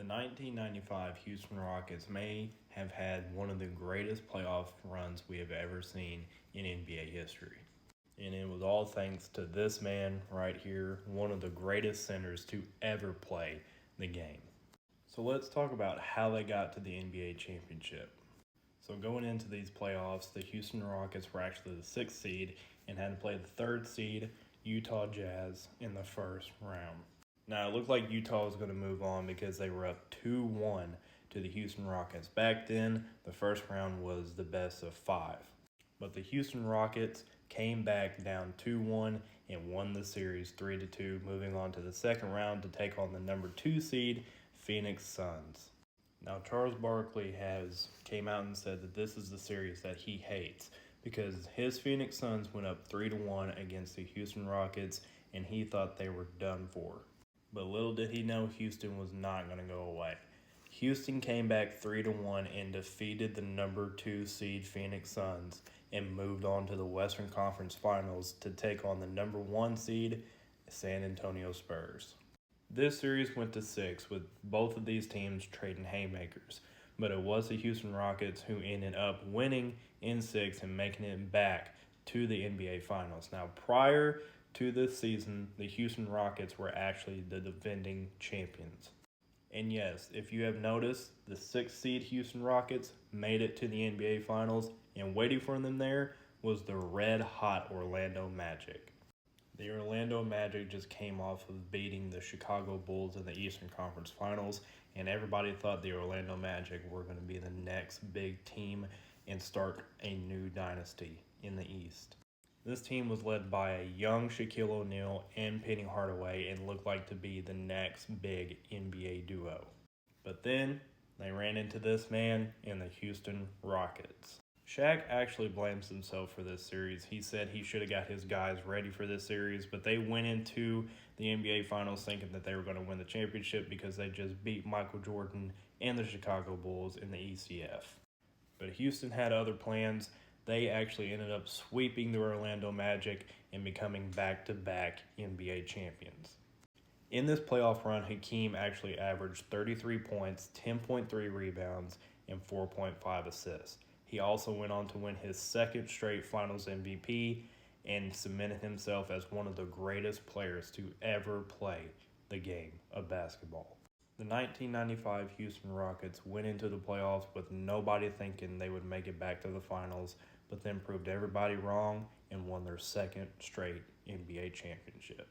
The 1995 Houston Rockets may have had one of the greatest playoff runs we have ever seen in NBA history. And it was all thanks to this man right here, one of the greatest centers to ever play the game. So let's talk about how they got to the NBA championship. So going into these playoffs, the Houston Rockets were actually the 6th seed and had to play the 3rd seed, Utah Jazz, in the first round. Now, it looked like Utah was going to move on because they were up 2-1 to the Houston Rockets. Back then, the first round was the best of 5. But the Houston Rockets came back down 2-1 and won the series 3-2, moving on to the second round to take on the number 2 seed, Phoenix Suns. Now, Charles Barkley came out and said that this is the series that he hates because his Phoenix Suns went up 3-1 against the Houston Rockets, and he thought they were done for. But little did he know Houston was not going to go away. Houston came back 3-1 and defeated the number 2 seed Phoenix Suns and moved on to the Western Conference Finals to take on the number 1 seed San Antonio Spurs. This series went to 6 with both of these teams trading haymakers, but it was the Houston Rockets who ended up winning in 6 and making it back to the NBA Finals. Now, prior to this season, the Houston Rockets were actually the defending champions. And yes, if you have noticed, the 6th seed Houston Rockets made it to the NBA Finals, and waiting for them there was the red-hot Orlando Magic. The Orlando Magic just came off of beating the Chicago Bulls in the Eastern Conference Finals, and everybody thought the Orlando Magic were going to be the next big team and start a new dynasty in the East. This team was led by a young Shaquille O'Neal and Penny Hardaway and looked like to be the next big NBA duo. But then they ran into this man in the Houston Rockets. Shaq actually blames himself for this series. He said he should have got his guys ready for this series, but they went into the NBA Finals thinking that they were going to win the championship because they just beat Michael Jordan and the Chicago Bulls in the ECF. But Houston had other plans. They actually ended up sweeping the Orlando Magic and becoming back-to-back NBA champions. In this playoff run, Hakeem actually averaged 33 points, 10.3 rebounds, and 4.5 assists. He also went on to win his 2nd straight Finals MVP and cemented himself as one of the greatest players to ever play the game of basketball. The 1995 Houston Rockets went into the playoffs with nobody thinking they would make it back to the finals, but then proved everybody wrong and won their 2nd straight NBA championship.